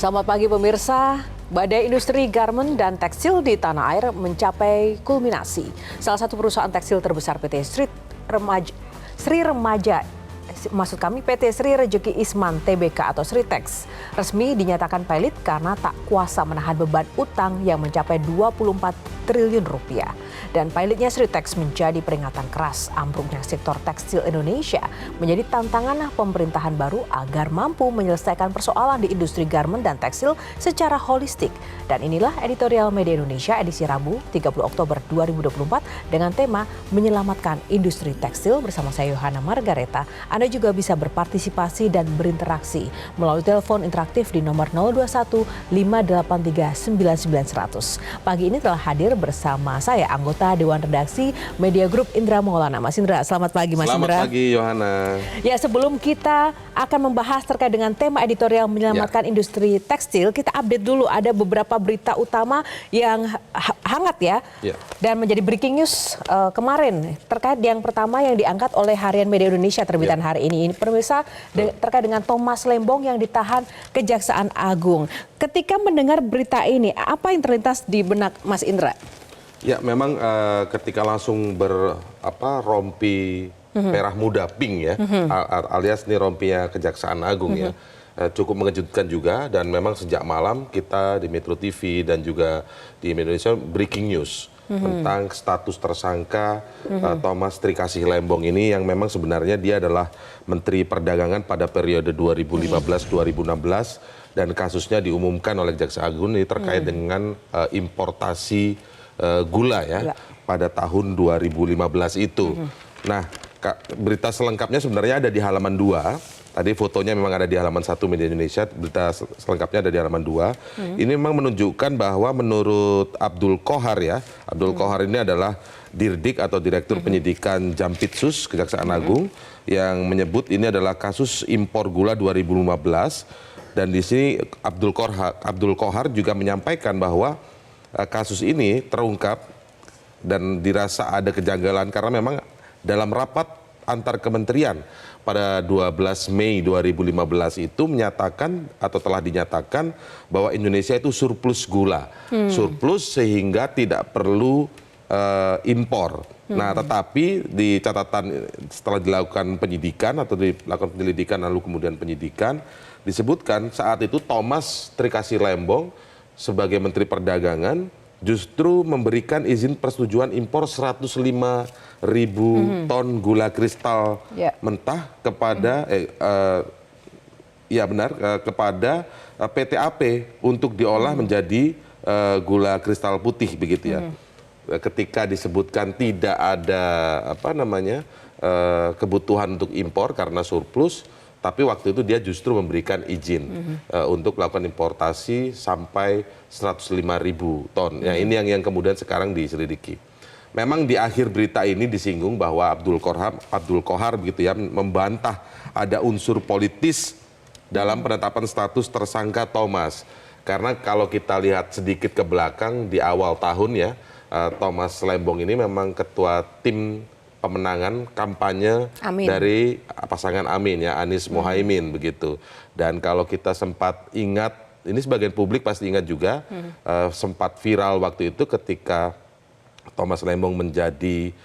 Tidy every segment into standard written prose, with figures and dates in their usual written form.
Selamat pagi pemirsa. Badai industri garmen dan tekstil di tanah air mencapai kulminasi. Salah satu perusahaan tekstil terbesar PT PT Sri Rejeki Isman Tbk atau Sritex resmi dinyatakan pailit karena tak kuasa menahan beban utang yang mencapai 24 triliun rupiah. Dan pailitnya Sritex menjadi peringatan keras ambruknya sektor tekstil Indonesia, menjadi tantangan pemerintahan baru agar mampu menyelesaikan persoalan di industri garmen dan tekstil secara holistik. Dan inilah editorial Media Indonesia edisi Rabu 30 Oktober 2024 dengan tema Menyelamatkan Industri Tekstil bersama saya Yohana Margareta. Anda juga bisa berpartisipasi dan berinteraksi melalui telepon interaktif di nomor 021 583 9900. Pagi ini telah hadir bersama saya anggota Dewan Redaksi Media Group Indra Maulana. Mas Indra, selamat pagi Mas Indra. Selamat pagi Yohana. Ya, sebelum kita akan membahas terkait dengan tema editorial menyelamatkan industri tekstil, kita update dulu ada beberapa berita utama yang hangat ya. Dan menjadi breaking news kemarin terkait yang pertama yang diangkat oleh Harian Media Indonesia terbitan hari ini. Ini pemirsa terkait dengan Thomas Lembong yang ditahan Kejaksaan Agung. Ketika mendengar berita ini, apa yang terlintas di benak Mas Indra? Ya, memang ketika langsung rompi merah muda pink ya, alias ini rompinya Kejaksaan Agung ya, cukup mengejutkan juga. Dan memang sejak malam kita di Metro TV dan juga di Indonesia breaking news tentang status tersangka Thomas Trikasih Lembong ini, yang memang sebenarnya dia adalah Menteri Perdagangan pada periode 2015-2016 dan kasusnya diumumkan oleh Kejaksaan Agung ini terkait dengan importasi gula ya pada tahun 2015 itu. Nah, berita selengkapnya sebenarnya ada di halaman 2. Tadi fotonya memang ada di halaman 1 Media Indonesia, berita selengkapnya ada di halaman 2. Ini memang menunjukkan bahwa menurut Abdul Qohar ya, Abdul Qohar ini adalah Dirdik atau Direktur Penyidikan Jampitsus Kejaksaan Agung yang menyebut ini adalah kasus impor gula 2015. Dan di sini Abdul Qohar juga menyampaikan bahwa kasus ini terungkap dan dirasa ada kejanggalan karena memang dalam rapat antar kementerian pada 12 Mei 2015 itu menyatakan atau telah dinyatakan bahwa Indonesia itu surplus gula. Surplus sehingga tidak perlu impor. Nah, tetapi di catatan setelah dilakukan penyidikan atau dilakukan penyelidikan lalu kemudian penyidikan, disebutkan saat itu Thomas Trikasih Lembong sebagai Menteri Perdagangan justru memberikan izin persetujuan impor 105.000 ton gula kristal mentah kepada kepada PT-AP untuk diolah menjadi gula kristal putih begitu ya. Ketika disebutkan tidak ada kebutuhan untuk impor karena surplus, tapi waktu itu dia justru memberikan izin untuk melakukan importasi sampai 105.000 ton. Ya, ini yang kemudian sekarang diselidiki. Memang di akhir berita ini disinggung bahwa Abdul Qohar begitu ya membantah ada unsur politis dalam penetapan status tersangka Thomas. Karena kalau kita lihat sedikit ke belakang di awal tahun ya, Thomas Lembong ini memang ketua tim pemenangan kampanye dari pasangan Amin ya, Anies Mohaimin begitu. Dan kalau kita sempat ingat, ini sebagian publik pasti ingat juga, sempat viral waktu itu ketika Thomas Lembong menjadi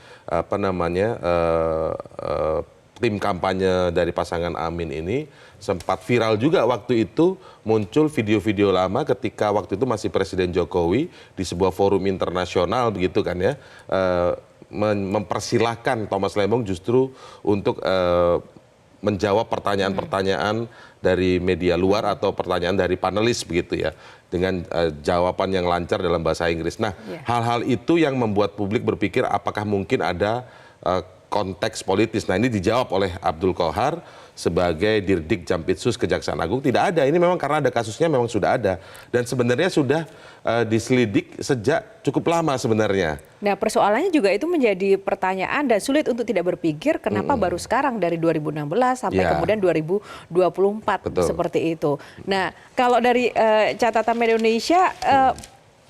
tim kampanye dari pasangan Amin ini, sempat viral juga waktu itu muncul video-video lama ketika waktu itu masih Presiden Jokowi di sebuah forum internasional begitu kan ya, mempersilahkan Thomas Lembong justru untuk menjawab pertanyaan-pertanyaan dari media luar atau pertanyaan dari panelis begitu ya, dengan jawaban yang lancar dalam bahasa Inggris. Nah, hal-hal itu yang membuat publik berpikir apakah mungkin ada konteks politis. Nah, ini dijawab oleh Abdul Qohar sebagai Dirdik Jampitsus Kejaksaan Agung. Tidak ada, ini memang karena ada kasusnya memang sudah ada. Dan sebenarnya sudah diselidik sejak cukup lama sebenarnya. Nah, persoalannya juga itu menjadi pertanyaan dan sulit untuk tidak berpikir kenapa baru sekarang dari 2016 sampai kemudian 2024 seperti itu. Nah, kalau dari catatan Media Indonesia,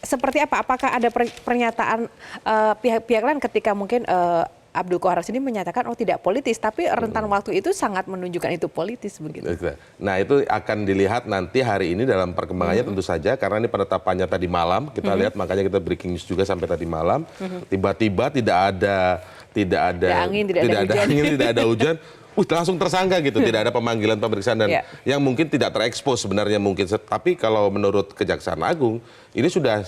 seperti apa? Apakah ada pernyataan pihak-pihak lain ketika mungkin Abdul Qahar sendiri menyatakan tidak politis, tapi rentan waktu itu sangat menunjukkan itu politis begitu. Nah itu akan dilihat nanti hari ini dalam perkembangannya tentu saja, karena ini penetapannya tadi malam kita lihat, makanya kita breaking news juga sampai tadi malam. Tiba-tiba tidak ada angin, tidak ada hujan. Langsung tersangka gitu, tidak ada pemanggilan pemeriksaan dan yang mungkin tidak terekspos sebenarnya mungkin. Tapi kalau menurut Kejaksaan Agung ini sudah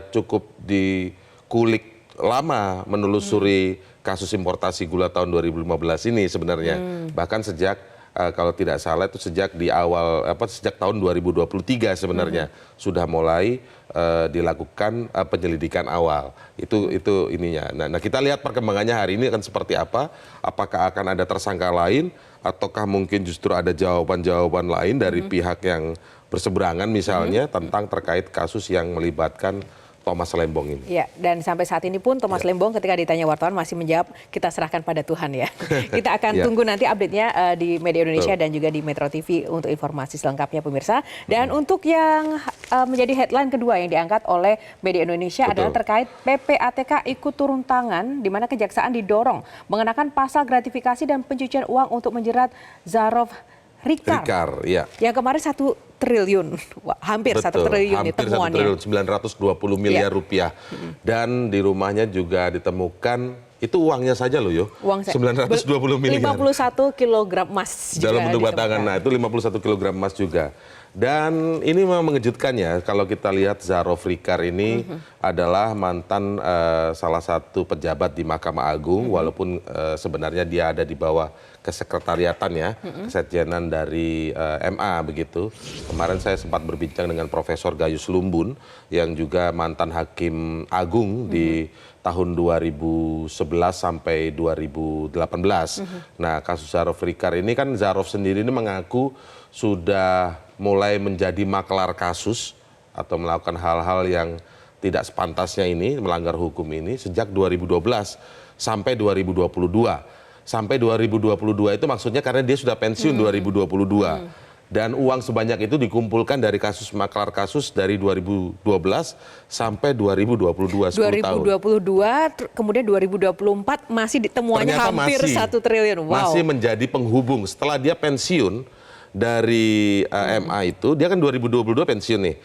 cukup dikulik lama menelusuri kasus importasi gula tahun 2015 ini sebenarnya. Bahkan sejak kalau tidak salah itu sejak di awal sejak tahun 2023 sebenarnya sudah mulai dilakukan penyelidikan awal. Itu ininya. Nah, kita lihat perkembangannya hari ini akan seperti apa? Apakah akan ada tersangka lain ataukah mungkin justru ada jawaban-jawaban lain dari pihak yang berseberangan misalnya tentang terkait kasus yang melibatkan Thomas Lembong ini. Ya, dan sampai saat ini pun Thomas Lembong ketika ditanya wartawan masih menjawab kita serahkan pada Tuhan ya. Kita akan tunggu nanti update-nya di Media Indonesia dan juga di Metro TV untuk informasi selengkapnya pemirsa. Dan untuk yang menjadi headline kedua yang diangkat oleh Media Indonesia adalah terkait PPATK ikut turun tangan di mana Kejaksaan didorong mengenakan pasal gratifikasi dan pencucian uang untuk menjerat Zarov Rikar, yang kemarin 1 triliun, hampir 1 triliun temuannya. 920 miliar rupiah. Dan di rumahnya juga ditemukan, itu uangnya saja loh 920 miliar. 51 kilogram emas dalam bentuk batangan, nah itu 51 kilogram emas juga. Dan ini memang mengejutkan ya, kalau kita lihat Zarov Rikar ini adalah mantan salah satu pejabat di Mahkamah Agung, walaupun sebenarnya dia ada di bawah kesekretariatan ya, kesekjenan dari MA begitu. Kemarin saya sempat berbincang dengan Profesor Gayus Lumbun yang juga mantan Hakim Agung di tahun 2011 sampai 2018. Nah, kasus Zarov Rikar ini kan Zarov sendiri ini mengaku sudah mulai menjadi maklar kasus atau melakukan hal-hal yang tidak sepantasnya ini, melanggar hukum ini sejak 2012 sampai 2022. Sampai 2022 itu maksudnya karena dia sudah pensiun 2022. Dan uang sebanyak itu dikumpulkan dari kasus maklar kasus dari 2012 sampai 2022, 10 tahun. 2022, kemudian 2024 masih ditemuannya hampir 1 triliun. Wow. Masih menjadi penghubung. Setelah dia pensiun dari MA itu, dia kan 2022 pensiun nih.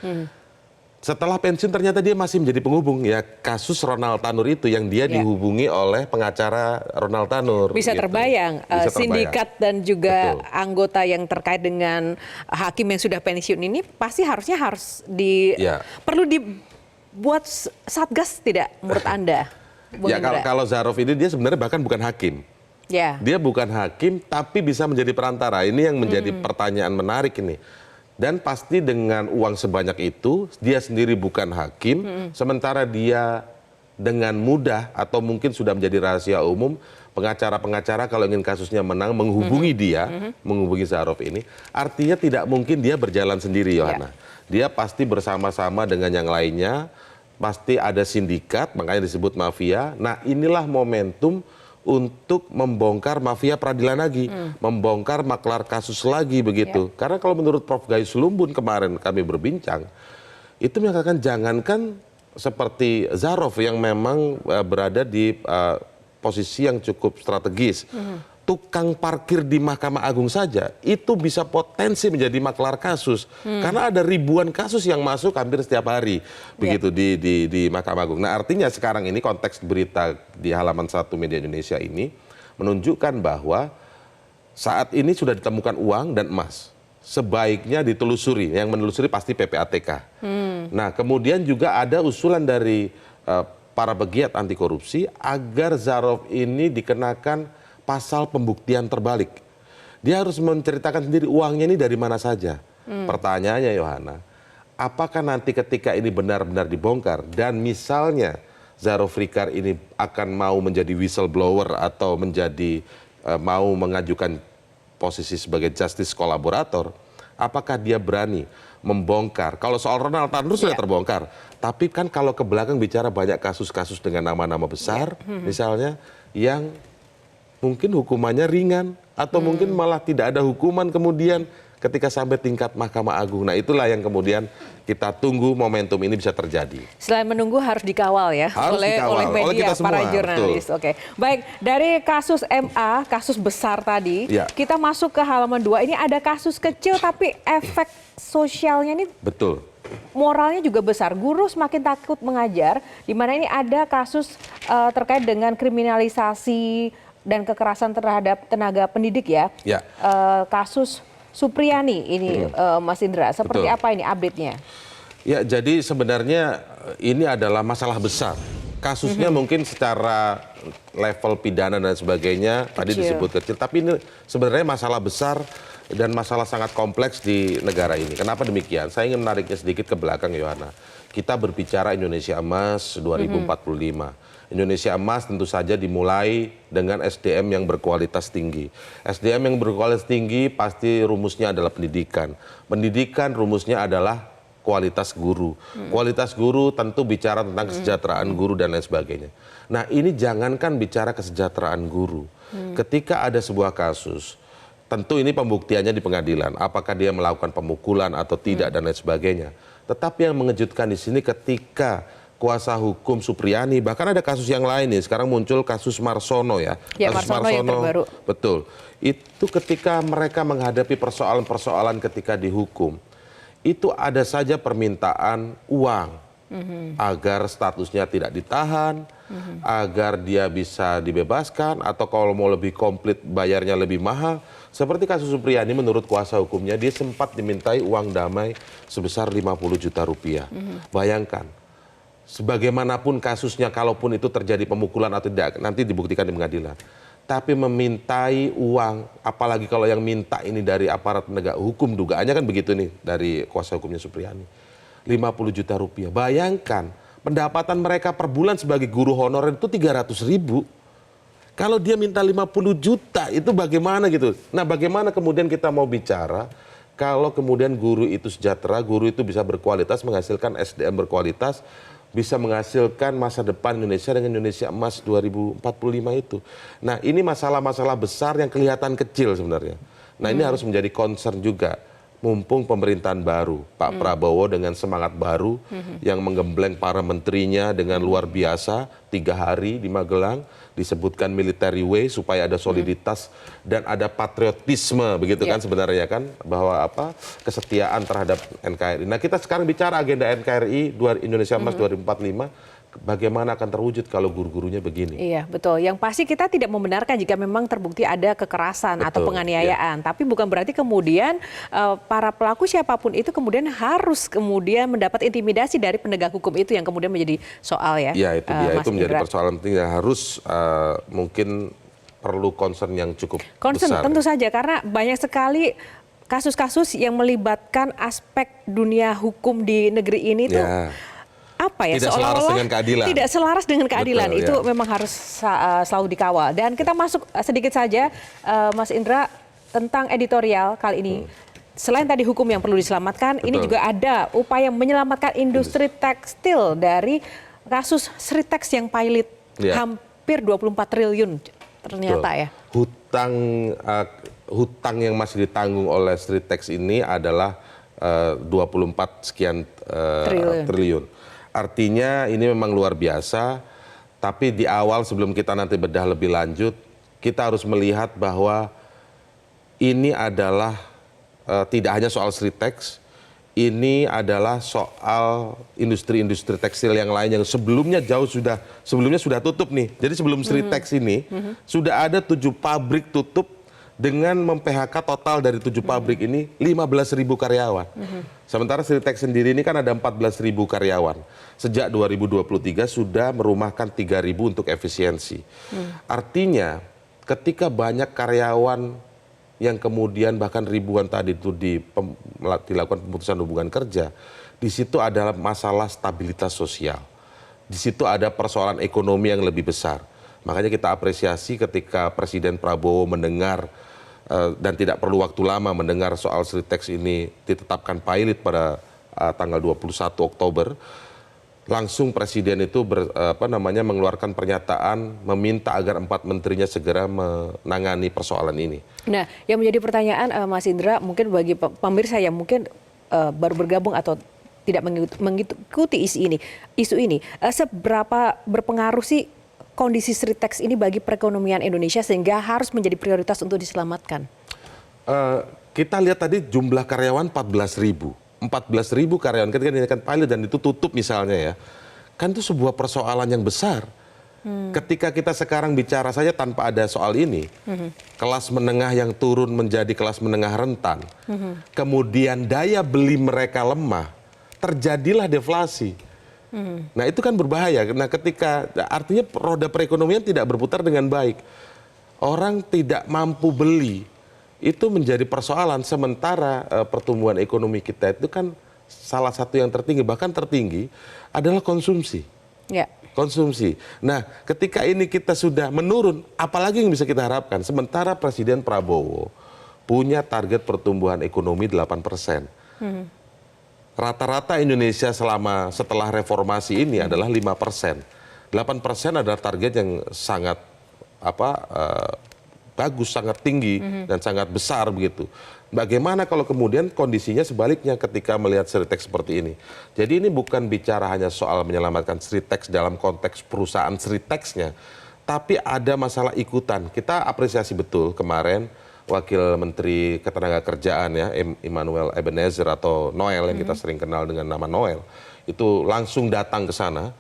Setelah pensiun ternyata dia masih menjadi penghubung ya, kasus Ronald Tanur itu yang dia dihubungi oleh pengacara Ronald Tanur. Bisa terbayang, sindikat dan juga anggota yang terkait dengan hakim yang sudah pensiun ini pasti harusnya perlu dibuat satgas tidak menurut Anda? Ya kalau Zarov ini dia sebenarnya bahkan bukan hakim. Dia bukan hakim tapi bisa menjadi perantara. Ini yang menjadi pertanyaan menarik ini. Dan pasti dengan uang sebanyak itu, dia sendiri bukan hakim, sementara dia dengan mudah atau mungkin sudah menjadi rahasia umum, pengacara-pengacara kalau ingin kasusnya menang menghubungi dia, menghubungi Zarov ini, artinya tidak mungkin dia berjalan sendiri, Yohana. Dia pasti bersama-sama dengan yang lainnya, pasti ada sindikat, makanya disebut mafia. Nah, inilah momentum untuk membongkar mafia peradilan lagi, membongkar maklar kasus lagi begitu. Karena kalau menurut Prof. Gayus Lumbun kemarin kami berbincang, itu mengatakan jangankan seperti Zarov yang memang berada di posisi yang cukup strategis. Tukang parkir di Mahkamah Agung saja itu bisa potensi menjadi maklar kasus. Karena ada ribuan kasus yang masuk hampir setiap hari begitu di Mahkamah Agung. Nah, artinya sekarang ini konteks berita di halaman 1 Media Indonesia ini menunjukkan bahwa saat ini sudah ditemukan uang dan emas. Sebaiknya ditelusuri, yang menelusuri pasti PPATK. Nah, kemudian juga ada usulan dari para pegiat anti korupsi agar Zarov ini dikenakan pasal pembuktian terbalik. Dia harus menceritakan sendiri uangnya ini dari mana saja. Pertanyaannya, Yohana, apakah nanti ketika ini benar-benar dibongkar dan misalnya Zarov Rikar ini akan mau menjadi whistleblower atau menjadi mau mengajukan posisi sebagai justice kolaborator, apakah dia berani membongkar? Kalau soal Ronald Tanur sudah terbongkar, tapi kan kalau ke belakang bicara banyak kasus-kasus dengan nama-nama besar, misalnya yang mungkin hukumannya ringan atau mungkin malah tidak ada hukuman kemudian ketika sampai tingkat Mahkamah Agung. Nah itulah yang kemudian kita tunggu momentum ini bisa terjadi. Selain menunggu harus dikawal ya oleh media, oleh kita semua, para jurnalis. Oke, baik, dari kasus MA, kasus besar tadi, ya, kita masuk ke halaman 2. Ini ada kasus kecil tapi efek sosialnya ini betul. Moralnya juga besar. Guru semakin takut mengajar, di mana ini ada kasus terkait dengan kriminalisasi dan kekerasan terhadap tenaga pendidik ya. Kasus Supriyani ini Mas Indra, seperti apa ini update-nya? Ya, jadi sebenarnya ini adalah masalah besar. Kasusnya mungkin secara level pidana dan sebagainya tadi disebut kecil, tapi ini sebenarnya masalah besar dan masalah sangat kompleks di negara ini. Kenapa demikian? Saya ingin menariknya sedikit ke belakang, Yohana. Kita berbicara Indonesia Emas 2045. Indonesia Emas tentu saja dimulai dengan SDM yang berkualitas tinggi. SDM yang berkualitas tinggi pasti rumusnya adalah pendidikan. Pendidikan rumusnya adalah kualitas guru. Kualitas guru tentu bicara tentang kesejahteraan guru dan lain sebagainya. Nah ini jangankan bicara kesejahteraan guru. Ketika ada sebuah kasus, tentu ini pembuktiannya di pengadilan. Apakah dia melakukan pemukulan atau tidak dan lain sebagainya. Tetapi yang mengejutkan di sini ketika kuasa hukum Supriyani, bahkan ada kasus yang lain nih, sekarang muncul kasus Marsono ya. Kasus Marsono yang terbaru. Betul. Itu ketika mereka menghadapi persoalan-persoalan ketika dihukum, itu ada saja permintaan uang agar statusnya tidak ditahan, agar dia bisa dibebaskan, atau kalau mau lebih komplit bayarnya lebih mahal. Seperti kasus Supriyani menurut kuasa hukumnya, dia sempat dimintai uang damai sebesar 50 juta rupiah. Bayangkan. Sebagaimanapun kasusnya, kalaupun itu terjadi pemukulan atau tidak, nanti dibuktikan di pengadilan. Tapi memintai uang, apalagi kalau yang minta ini dari aparat penegak hukum, dugaannya kan begitu nih dari kuasa hukumnya Supriyani. 50 juta rupiah. Bayangkan, pendapatan mereka per bulan sebagai guru honorer itu 300 ribu. Kalau dia minta 50 juta, itu bagaimana gitu? Nah bagaimana kemudian kita mau bicara kalau kemudian guru itu sejahtera, guru itu bisa berkualitas, menghasilkan SDM berkualitas, bisa menghasilkan masa depan Indonesia dengan Indonesia Emas 2045 itu. Nah ini masalah-masalah besar yang kelihatan kecil sebenarnya. Nah ini harus menjadi concern juga. Mumpung pemerintahan baru, Pak Prabowo dengan semangat baru yang menggembleng para menterinya dengan luar biasa, 3 hari di Magelang, disebutkan military way supaya ada soliditas dan ada patriotisme begitu kan sebenarnya kan, bahwa kesetiaan terhadap NKRI. Nah kita sekarang bicara agenda NKRI Indonesia Emas 2045, bagaimana akan terwujud kalau guru-gurunya begini? Iya betul. Yang pasti kita tidak membenarkan jika memang terbukti ada kekerasan atau penganiayaan. Tapi bukan berarti kemudian para pelaku siapapun itu kemudian harus kemudian mendapat intimidasi dari penegak hukum itu yang kemudian menjadi soal ya. Iya itu dia. Itu menjadi persoalan penting yang harus mungkin perlu concern yang cukup besar. Tentu saja karena banyak sekali kasus-kasus yang melibatkan aspek dunia hukum di negeri ini tuh. Tidak selaras dengan keadilan. Tidak selaras dengan keadilan. Betul, itu memang harus selalu dikawal. Dan kita masuk sedikit saja, Mas Indra, tentang editorial kali ini. Selain tadi hukum yang perlu diselamatkan, ini juga ada upaya menyelamatkan industri tekstil dari kasus Sritex yang pilot hampir 24 triliun ternyata ya. Hutang yang masih ditanggung oleh Sritex ini adalah 24 sekian triliun. Artinya ini memang luar biasa, tapi di awal sebelum kita nanti bedah lebih lanjut, kita harus melihat bahwa ini adalah tidak hanya soal Sritex, ini adalah soal industri-industri tekstil yang lain yang sebelumnya sudah tutup nih. Jadi sebelum Sritex ini sudah ada 7 pabrik tutup dengan mem-PHK total dari 7 pabrik ini 15.000 karyawan. Sementara Sritex sendiri ini kan ada 14.000 karyawan. Sejak 2023 sudah merumahkan 3.000 untuk efisiensi. Artinya ketika banyak karyawan yang kemudian bahkan ribuan tadi itu dilakukan pemutusan hubungan kerja, di situ adalah masalah stabilitas sosial. Di situ ada persoalan ekonomi yang lebih besar. Makanya kita apresiasi ketika Presiden Prabowo mendengar dan tidak perlu waktu lama mendengar soal Sritex ini ditetapkan pilot pada tanggal 21 Oktober. langsung Presiden itu mengeluarkan pernyataan meminta agar 4 menterinya segera menangani persoalan ini. Nah, yang menjadi pertanyaan Mas Indra, mungkin bagi pemirsa yang mungkin baru bergabung atau tidak mengikuti isu ini, seberapa berpengaruh sih kondisi Sritex ini bagi perekonomian Indonesia sehingga harus menjadi prioritas untuk diselamatkan? Kita lihat tadi jumlah karyawan 14.000 karyawan ketika dinaikkan pilot dan itu tutup misalnya ya, kan itu sebuah persoalan yang besar. Ketika kita sekarang bicara saja tanpa ada soal ini, kelas menengah yang turun menjadi kelas menengah rentan, kemudian daya beli mereka lemah, terjadilah deflasi. Nah itu kan berbahaya. Nah ketika artinya roda perekonomian tidak berputar dengan baik, orang tidak mampu beli. Itu menjadi persoalan, sementara pertumbuhan ekonomi kita itu kan salah satu yang tertinggi, bahkan tertinggi adalah konsumsi. Ya. Konsumsi. Nah, ketika ini kita sudah menurun, apalagi yang bisa kita harapkan? Sementara Presiden Prabowo punya target pertumbuhan ekonomi 8%. Rata-rata Indonesia setelah reformasi ini adalah 5%. 8% adalah target yang sangat bagus, sangat tinggi dan sangat besar begitu. Bagaimana kalau kemudian kondisinya sebaliknya ketika melihat Sritex seperti ini? Jadi ini bukan bicara hanya soal menyelamatkan Sritex dalam konteks perusahaan Sritexnya, tapi ada masalah ikutan. Kita apresiasi betul kemarin Wakil Menteri Ketenagakerjaan ya, Immanuel Ebenezer atau Noel yang kita sering kenal dengan nama Noel, itu langsung datang ke sana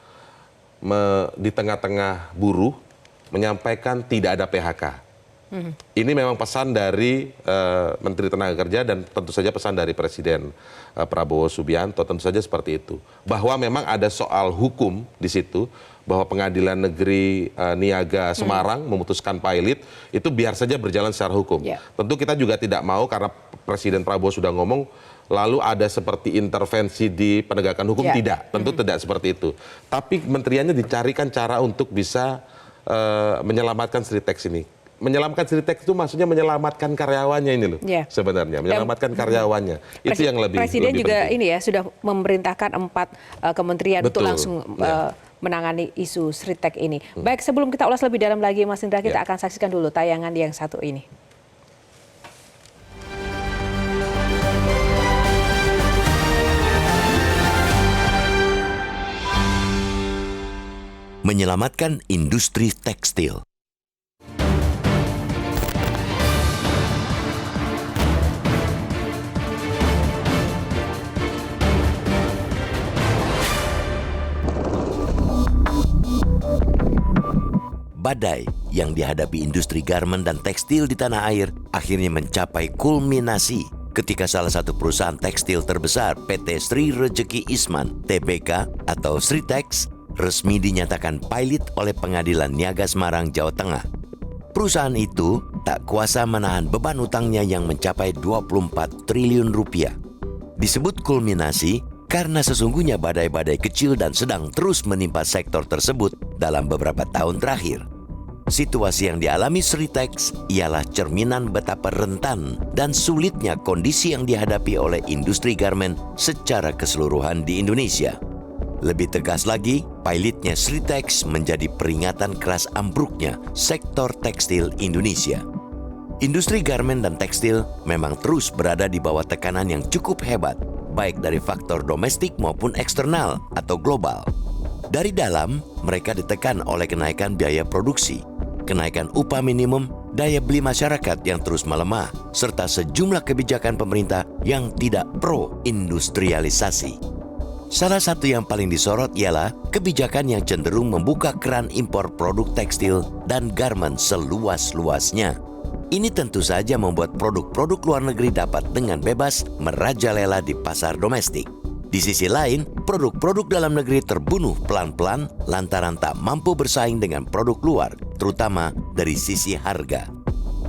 di tengah-tengah buruh menyampaikan tidak ada PHK. Ini memang pesan dari Menteri Tenaga Kerja dan tentu saja pesan dari Presiden Prabowo Subianto, tentu saja seperti itu. Bahwa memang ada soal hukum di situ, bahwa Pengadilan Negeri Niaga Semarang memutuskan pilot, itu biar saja berjalan secara hukum. Tentu kita juga tidak mau karena Presiden Prabowo sudah ngomong, lalu ada seperti intervensi di penegakan hukum, tidak. Tentu tidak seperti itu. Tapi menteriannya dicarikan cara untuk bisa menyelamatkan Sritex ini. Menyelamatkan Sritex itu maksudnya menyelamatkan karyawannya ini loh, sebenarnya menyelamatkan karyawannya. Itu yang lebih Presiden juga penting. ini ya sudah memerintahkan 4 kementerian untuk langsung menangani isu Sritex ini. Baik, sebelum kita ulas lebih dalam lagi Mas Indra, kita akan saksikan dulu tayangan yang satu ini. Menyelamatkan industri tekstil. Badai yang dihadapi industri garmen dan tekstil di tanah air akhirnya mencapai kulminasi ketika salah satu perusahaan tekstil terbesar PT Sri Rejeki Isman Tbk atau Sritex resmi dinyatakan pilot oleh Pengadilan Niaga Semarang, Jawa Tengah. Perusahaan itu tak kuasa menahan beban utangnya yang mencapai 24 triliun rupiah. Disebut kulminasi karena sesungguhnya badai-badai kecil dan sedang terus menimpa sektor tersebut dalam beberapa tahun terakhir. Situasi yang dialami Sritex ialah cerminan betapa rentan dan sulitnya kondisi yang dihadapi oleh industri garmen secara keseluruhan di Indonesia. Lebih tegas lagi, pilotnya Sritex menjadi peringatan keras ambruknya sektor tekstil Indonesia. Industri garmen dan tekstil memang terus berada di bawah tekanan yang cukup hebat, baik dari faktor domestik maupun eksternal atau global. Dari dalam, mereka ditekan oleh kenaikan biaya produksi, kenaikan upah minimum, daya beli masyarakat yang terus melemah, serta sejumlah kebijakan pemerintah yang tidak pro-industrialisasi. Salah satu yang paling disorot ialah kebijakan yang cenderung membuka keran impor produk tekstil dan garmen seluas-luasnya. Ini tentu saja membuat produk-produk luar negeri dapat dengan bebas merajalela di pasar domestik. Di sisi lain, produk-produk dalam negeri terbunuh pelan-pelan lantaran tak mampu bersaing dengan produk luar, terutama dari sisi harga.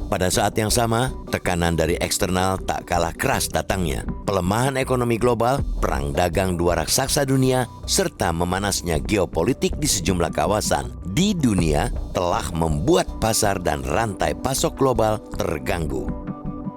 Pada saat yang sama, tekanan dari eksternal tak kalah keras datangnya. Pelemahan ekonomi global, perang dagang dua raksasa dunia, serta memanasnya geopolitik di sejumlah kawasan di dunia telah membuat pasar dan rantai pasok global terganggu.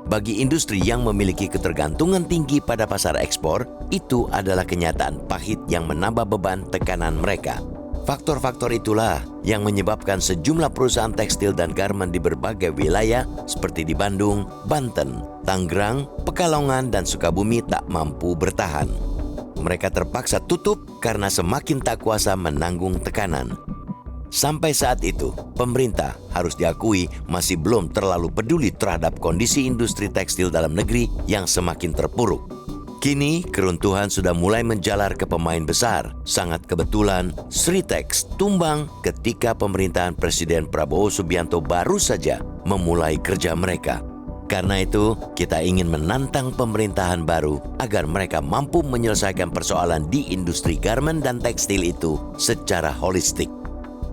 Bagi industri yang memiliki ketergantungan tinggi pada pasar ekspor, itu adalah kenyataan pahit yang menambah beban tekanan mereka. Faktor-faktor itulah yang menyebabkan sejumlah perusahaan tekstil dan garmen di berbagai wilayah seperti di Bandung, Banten, Tangerang, Pekalongan, dan Sukabumi tak mampu bertahan. Mereka terpaksa tutup karena semakin tak kuasa menanggung tekanan. Sampai saat itu, pemerintah harus diakui masih belum terlalu peduli terhadap kondisi industri tekstil dalam negeri yang semakin terpuruk. Kini, keruntuhan sudah mulai menjalar ke pemain besar. Sangat kebetulan, Sritex tumbang ketika pemerintahan Presiden Prabowo Subianto baru saja memulai kerja mereka. Karena itu, kita ingin menantang pemerintahan baru agar mereka mampu menyelesaikan persoalan di industri garmen dan tekstil itu secara holistik.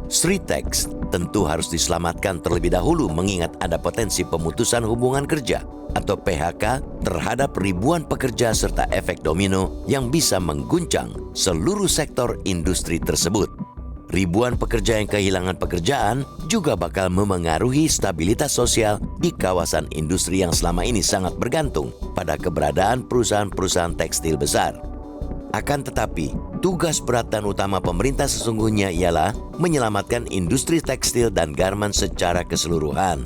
Sritex tentu harus diselamatkan terlebih dahulu mengingat ada potensi pemutusan hubungan kerja atau PHK terhadap ribuan pekerja serta efek domino yang bisa mengguncang seluruh sektor industri tersebut. Ribuan pekerja yang kehilangan pekerjaan juga bakal memengaruhi stabilitas sosial di kawasan industri yang selama ini sangat bergantung pada keberadaan perusahaan-perusahaan tekstil besar. Akan tetapi, tugas berat dan utama pemerintah sesungguhnya ialah menyelamatkan industri tekstil dan garmen secara keseluruhan.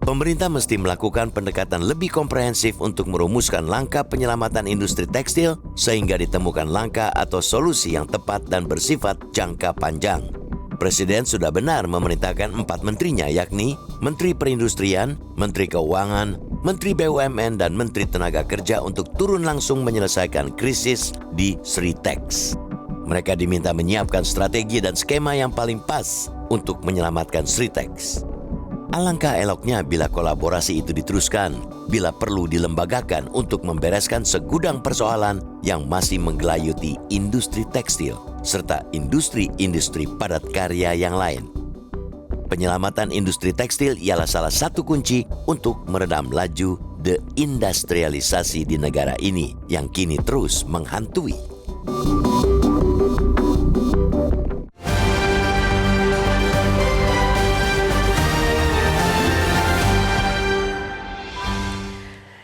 Pemerintah mesti melakukan pendekatan lebih komprehensif untuk merumuskan langkah penyelamatan industri tekstil sehingga ditemukan langkah atau solusi yang tepat dan bersifat jangka panjang. Presiden sudah benar memerintahkan 4 menterinya yakni Menteri Perindustrian, Menteri Keuangan, Menteri BUMN, dan Menteri Tenaga Kerja untuk turun langsung menyelesaikan krisis di Sritex. Mereka diminta menyiapkan strategi dan skema yang paling pas untuk menyelamatkan Sritex. Alangkah eloknya bila kolaborasi itu diteruskan, bila perlu dilembagakan untuk membereskan segudang persoalan yang masih menggelayuti industri tekstil, serta industri-industri padat karya yang lain. Penyelamatan industri tekstil ialah salah satu kunci untuk meredam laju deindustrialisasi di negara ini yang kini terus menghantui.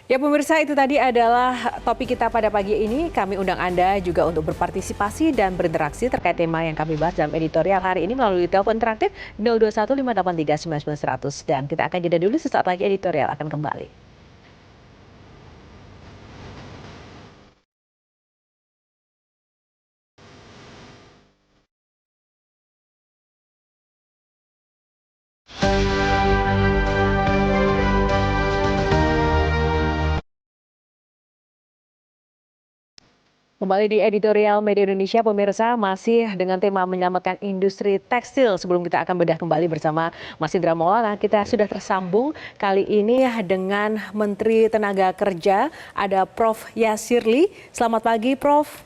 Ya pemirsa, itu tadi adalah topik kita pada pagi ini. Kami undang Anda juga untuk berpartisipasi dan berinteraksi terkait tema yang kami bahas dalam editorial hari ini melalui telepon interaktif 021 583 99 100. Dan kita akan jeda dulu, sesaat lagi editorial akan kembali. Kembali di editorial Media Indonesia, pemirsa, masih dengan tema menyelamatkan industri tekstil. Sebelum kita akan bedah kembali bersama Mas Indra Maulana, kita sudah tersambung kali ini dengan Menteri Tenaga Kerja, ada Prof. Yasirli. Selamat pagi, Prof.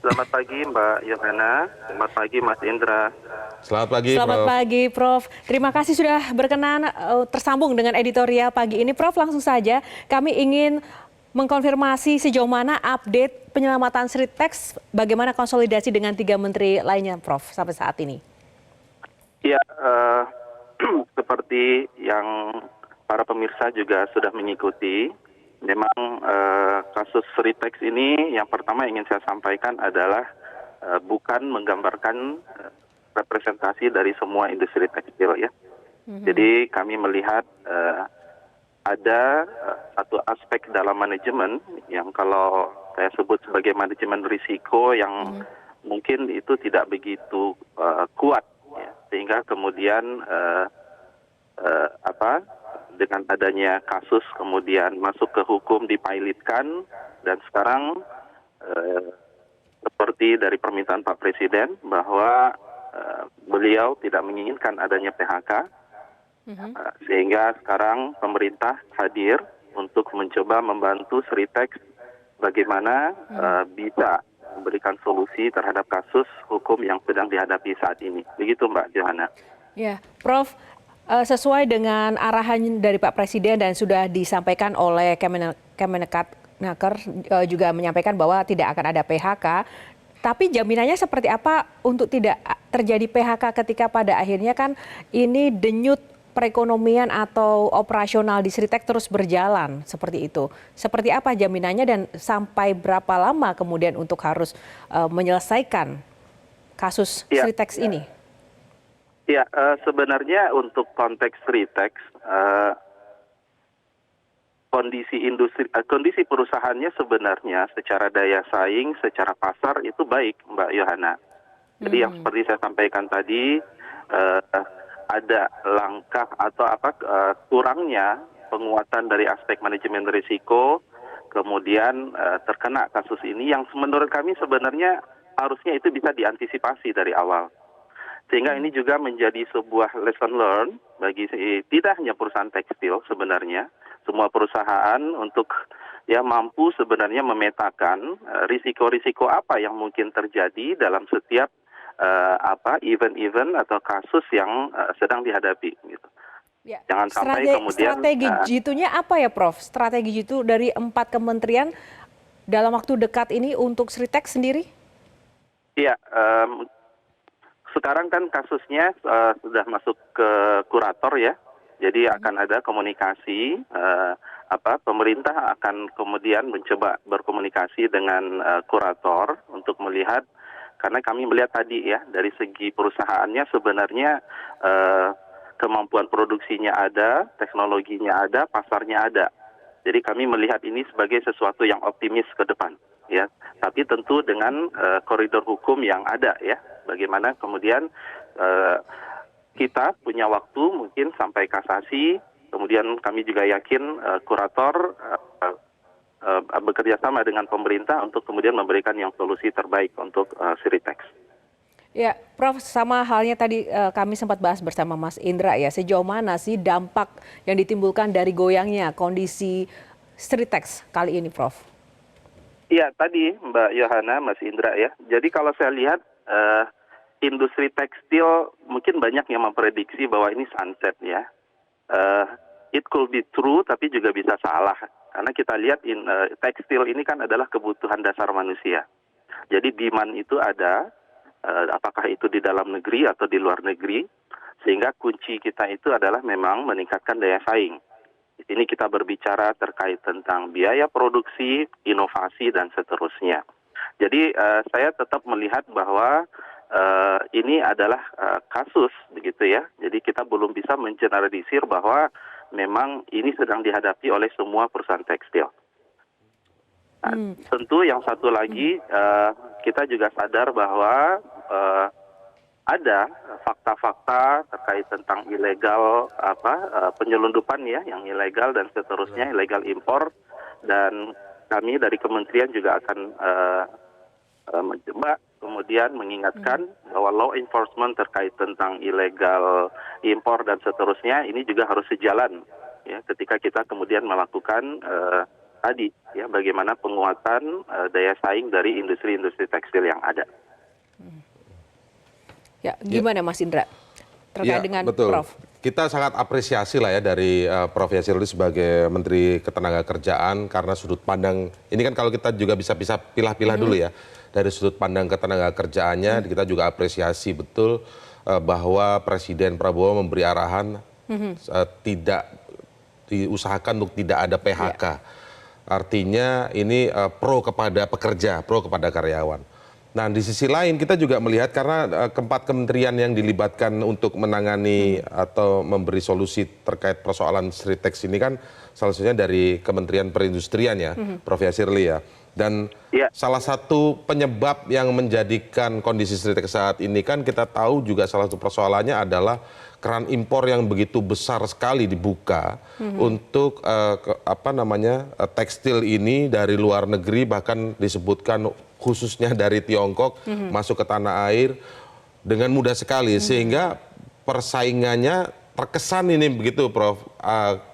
Selamat pagi Mbak Yohana, selamat pagi Mas Indra. Selamat pagi, Selamat Prof. pagi, Prof. Terima kasih sudah berkenan tersambung dengan editorial pagi ini. Prof, langsung saja kami ingin mengkonfirmasi sejauh mana update penyelamatan Sritex, bagaimana konsolidasi dengan 3 menteri lainnya, Prof, sampai saat ini? Ya, seperti yang para pemirsa juga sudah mengikuti, memang kasus Sritex ini yang pertama ingin saya sampaikan adalah bukan menggambarkan representasi dari semua industri tekstil ya. Jadi kami melihat ada satu aspek dalam manajemen yang kalau saya sebut sebagai manajemen risiko yang mungkin itu tidak begitu kuat, ya. Sehingga kemudian dengan adanya kasus kemudian masuk ke hukum dipilotkan dan sekarang seperti dari permintaan Pak Presiden bahwa beliau tidak menginginkan adanya PHK. Sehingga sekarang pemerintah hadir untuk mencoba membantu Sritex bagaimana bisa memberikan solusi terhadap kasus hukum yang sedang dihadapi saat ini. Begitu Mbak Johana. Ya, Prof, sesuai dengan arahan dari Pak Presiden dan sudah disampaikan oleh Kemenaker juga menyampaikan bahwa tidak akan ada PHK. Tapi jaminannya seperti apa untuk tidak terjadi PHK ketika pada akhirnya kan ini denyut perekonomian atau operasional di Sritek terus berjalan seperti itu. Seperti apa jaminannya dan sampai berapa lama kemudian untuk harus menyelesaikan kasus Sritex ini? Ya, sebenarnya untuk konteks Sritex, kondisi perusahaannya sebenarnya secara daya saing, secara pasar itu baik, Mbak Yohana. Jadi yang seperti saya sampaikan tadi, ada langkah atau kurangnya penguatan dari aspek manajemen risiko, kemudian terkena kasus ini yang menurut kami sebenarnya harusnya itu bisa diantisipasi dari awal. Sehingga ini juga menjadi sebuah lesson learned bagi tidak hanya perusahaan tekstil sebenarnya, semua perusahaan untuk mampu sebenarnya memetakan risiko-risiko apa yang mungkin terjadi dalam setiap event-event atau kasus yang sedang dihadapi gitu. Ya. Jangan sampai kemudian strategi jitunya apa ya, Prof? Strategi jitu dari 4 kementerian dalam waktu dekat ini untuk Sritex sendiri? Iya, sekarang kan kasusnya sudah masuk ke kurator ya, jadi akan ada komunikasi. Pemerintah akan kemudian mencoba berkomunikasi dengan kurator untuk melihat, karena kami melihat tadi ya dari segi perusahaannya sebenarnya kemampuan produksinya ada, teknologinya ada, pasarnya ada. Jadi kami melihat ini sebagai sesuatu yang optimis ke depan. Ya, tapi tentu dengan koridor hukum yang ada ya. Bagaimana kemudian kita punya waktu mungkin sampai kasasi, kemudian kami juga yakin kurator bekerja sama dengan pemerintah untuk kemudian memberikan yang solusi terbaik untuk Sritex. Ya, Prof, sama halnya tadi kami sempat bahas bersama Mas Indra ya, sejauh mana sih dampak yang ditimbulkan dari goyangnya kondisi Sritex kali ini, Prof? Iya, tadi Mbak Yohana, Mas Indra ya. Jadi kalau saya lihat industri tekstil mungkin banyak yang memprediksi bahwa ini sunset ya. It could be true tapi juga bisa salah. Karena kita lihat tekstil ini kan adalah kebutuhan dasar manusia. Jadi demand itu ada, apakah itu di dalam negeri atau di luar negeri. Sehingga kunci kita itu adalah memang meningkatkan daya saing. Di sini kita berbicara terkait tentang biaya produksi, inovasi, dan seterusnya. Jadi saya tetap melihat bahwa ini adalah kasus, begitu ya. Jadi kita belum bisa mengeneralisir bahwa memang ini sedang dihadapi oleh semua perusahaan tekstil. Nah, tentu yang satu lagi, kita juga sadar bahwa ada fakta-fakta terkait tentang ilegal penyelundupan ya, yang ilegal dan seterusnya, ilegal impor, dan kami dari kementerian juga akan mencoba kemudian mengingatkan bahwa law enforcement terkait tentang ilegal impor dan seterusnya ini juga harus sejalan ya ketika kita kemudian melakukan tadi ya bagaimana penguatan daya saing dari industri-industri tekstil yang ada. Ya, gimana Mas Indra terkait dengan betul. Prof? Kita sangat apresiasi lah ya dari Prof Yasirli sebagai Menteri Ketenagakerjaan karena sudut pandang ini kan kalau kita juga bisa pilah-pilah dulu ya dari sudut pandang ketenagakerjaannya kita juga apresiasi betul bahwa Presiden Prabowo memberi arahan tidak diusahakan untuk tidak ada PHK. Artinya ini pro kepada pekerja, pro kepada karyawan. Nah di sisi lain kita juga melihat karena keempat kementerian yang dilibatkan untuk menangani atau memberi solusi terkait persoalan Sritex ini kan salah satunya dari Kementerian Perindustrian ya, Prof Yasirli ya. Dan salah satu penyebab yang menjadikan kondisi Sritex saat ini kan kita tahu juga salah satu persoalannya adalah keran impor yang begitu besar sekali dibuka untuk tekstil ini dari luar negeri, bahkan disebutkan khususnya dari Tiongkok masuk ke tanah air dengan mudah sekali sehingga persaingannya terkesan ini begitu Prof,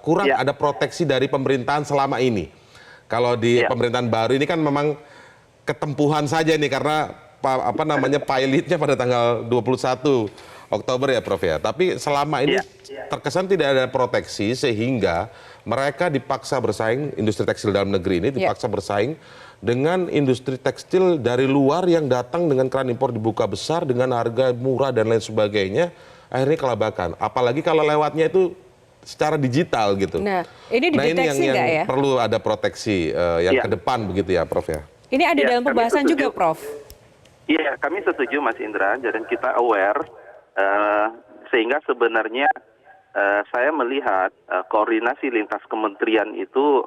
kurang ada proteksi dari pemerintahan selama ini. Kalau di pemerintahan baru ini kan memang ketempuhan saja nih karena pilotnya pada tanggal 21 Oktober ya Prof ya. Tapi selama ini terkesan tidak ada proteksi sehingga mereka dipaksa bersaing, industri tekstil dalam negeri ini dipaksa bersaing dengan industri tekstil dari luar yang datang dengan keran impor dibuka besar dengan harga murah dan lain sebagainya. akhirnya kelabakan. Apalagi kalau lewatnya itu secara digital gitu. Nah, ini dideteksi yang nggak ya? perlu ada proteksi yang Iya. ke depan begitu ya, Prof ya. Ini ada Ya, dalam kami pembahasan setuju. juga, Prof. Iya, kami setuju Mas Indra, dan kita aware, sehingga sebenarnya saya melihat koordinasi lintas kementerian itu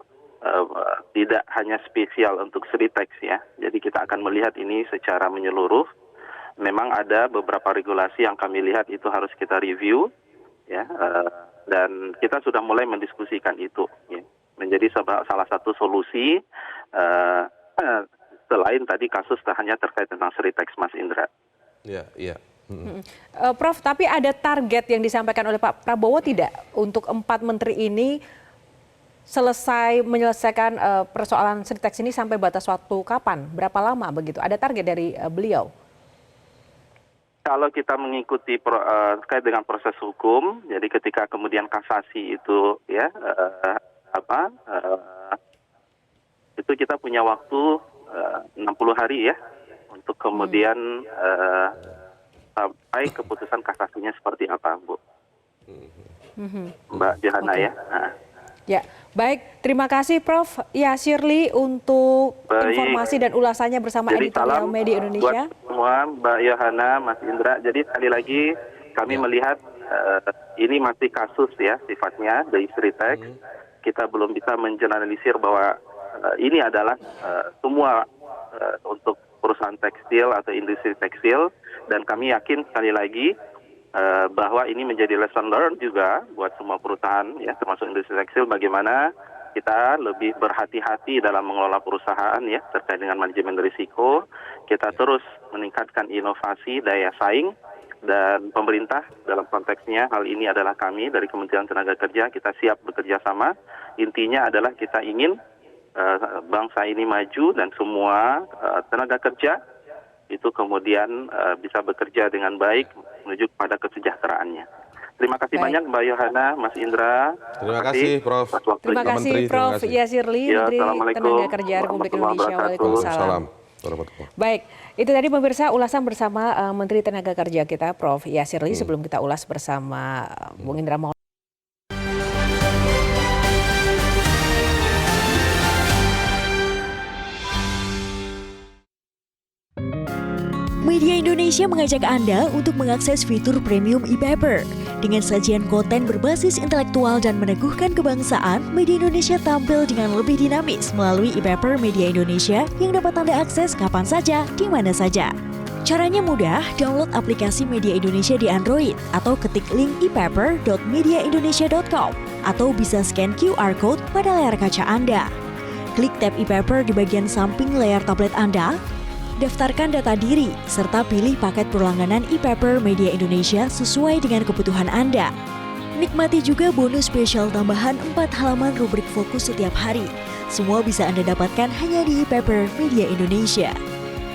tidak hanya spesial untuk Sritex ya. Jadi kita akan melihat ini secara menyeluruh. Memang ada beberapa regulasi yang kami lihat itu harus kita review, ya, dan kita sudah mulai mendiskusikan itu, ya. Menjadi salah satu solusi selain tadi kasus hanya terkait tentang Sritex, Mas Indra. Iya, iya. Prof, tapi ada target yang disampaikan oleh Pak Prabowo tidak untuk 4 menteri ini menyelesaikan persoalan Sritex ini sampai batas waktu kapan? Berapa lama begitu? Ada target dari beliau? Kalau kita mengikuti terkait dengan proses hukum, jadi ketika kemudian kasasi itu ya itu kita punya waktu 60 hari ya untuk kemudian sampai keputusan kasasinya seperti apa, Bu. Mbak Johana ya. Nah. Ya, baik. Terima kasih Prof. Ya, Shirley untuk informasi dan ulasannya bersama Jadi editorial salam Media Indonesia. buat semua, Mbak Johana, Mas Indra. Jadi sekali lagi kami melihat ini masih kasus ya sifatnya dari Sritex. Kita belum bisa mengeneralisir bahwa ini adalah semua untuk perusahaan tekstil atau industri tekstil, dan kami yakin sekali lagi bahwa ini menjadi lesson learned juga buat semua perusahaan ya, termasuk industri tekstil, bagaimana kita lebih berhati-hati dalam mengelola perusahaan ya terkait dengan manajemen risiko. Kita terus meningkatkan inovasi, daya saing, dan pemerintah dalam konteksnya hal ini adalah kami dari Kementerian Tenaga Kerja, kita siap bekerja sama. Intinya adalah kita ingin bangsa ini maju dan semua tenaga kerja itu kemudian bisa bekerja dengan baik menuju pada kesejahteraannya. Terima kasih banyak Mbak Johana, Mas Indra. Terima kasih Prof. Terima kasih Prof. Ya, Shirley, Menteri Tenaga Kerja Republik Indonesia. Waalaikumsalam. Baik, itu tadi pemirsa ulasan bersama Menteri Tenaga Kerja kita, Prof. Ya, Shirley. Sebelum kita ulas bersama Bung Indra Maulana. Media Indonesia mengajak Anda untuk mengakses fitur premium e-paper. Dengan sajian konten berbasis intelektual dan meneguhkan kebangsaan, Media Indonesia tampil dengan lebih dinamis melalui e-paper Media Indonesia yang dapat Anda akses kapan saja, di mana saja. Caranya mudah, download aplikasi Media Indonesia di Android atau ketik link epaper.mediaindonesia.com atau bisa scan QR code pada layar kaca Anda. Klik tab e-paper di bagian samping layar tablet Anda. Daftarkan data diri, serta pilih paket berlangganan e-paper Media Indonesia sesuai dengan kebutuhan Anda. Nikmati juga bonus spesial tambahan 4 halaman rubrik fokus setiap hari. Semua bisa Anda dapatkan hanya di e-paper Media Indonesia.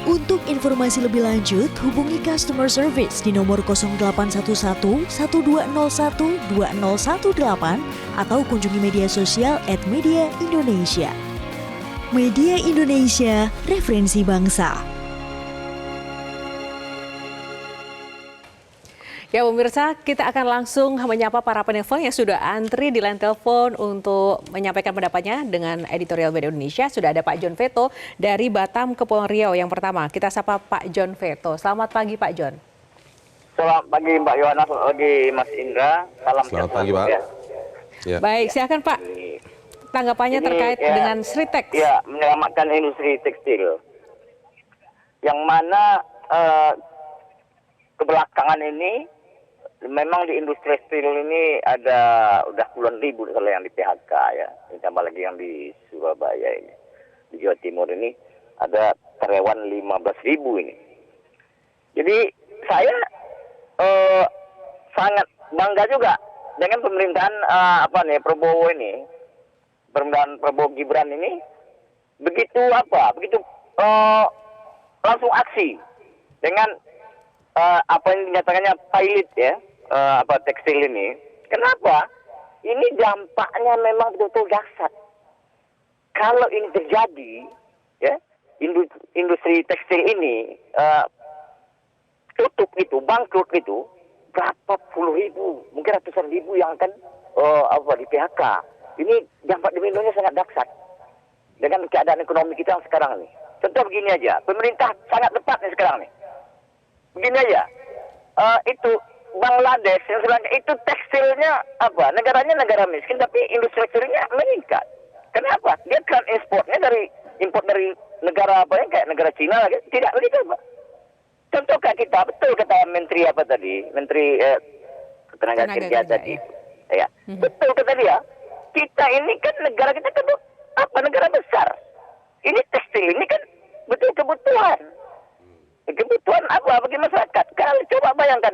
Untuk informasi lebih lanjut, hubungi customer service di nomor 0811 1201 2018 atau kunjungi media sosial @Media Indonesia. Media Indonesia, referensi bangsa. Ya pemirsa, kita akan langsung menyapa para penelpon yang sudah antri di line telepon untuk menyampaikan pendapatnya dengan editorial Media Indonesia. Sudah ada Pak John Veto dari Batam, Kepulauan Riau yang pertama. Kita sapa Pak John Veto. Selamat pagi Pak John. Selamat pagi Mbak Yohana, selamat pagi Mas Indra. Salam Selamat pagi Pak. Ya. Baik, silakan Pak. Tanggapannya terkait dengan Sritex. Ya, menyelamatkan industri tekstil. Yang mana kebelakangan ini memang di industri tekstil ini ada udah puluhan ribu kalau yang di PHK ya, ditambah lagi yang di Surabaya ini, di Jawa Timur ini ada karyawan 15.000 ini. Jadi saya sangat bangga juga dengan pemerintahan Prabowo ini, pemerintahan Prabowo Gibran ini begitu langsung aksi dengan apa yang dinyatakannya pilot ya, tekstil ini. Kenapa? Ini dampaknya memang betul-betul dahsyat. Kalau ini terjadi, ya, industri tekstil ini tutup itu, bangkrut itu, berapa puluh ribu, mungkin ratusan ribu yang akan di PHK. Ini dampak dominonya sangat dahsyat dengan keadaan ekonomi kita yang sekarang nih. Contoh begini aja, pemerintah sangat tepat nih sekarang nih. Begini aja, itu Bangladesh yang Sri itu tekstilnya negaranya negara miskin tapi industri tekstilnya meningkat. Kenapa? Dia kan import dari negara kayak negara Cina lagi. Tidak begitu, Pak. Contoh kayak kita, betul kata Menteri Menteri Tenaga Kerja tadi. Ya. Betul kata dia. Kita ini kan negara kita kan negara besar. Ini tekstil ini kan betul kebutuhan. Kebutuhan bagi masyarakat? Kalau coba bayangkan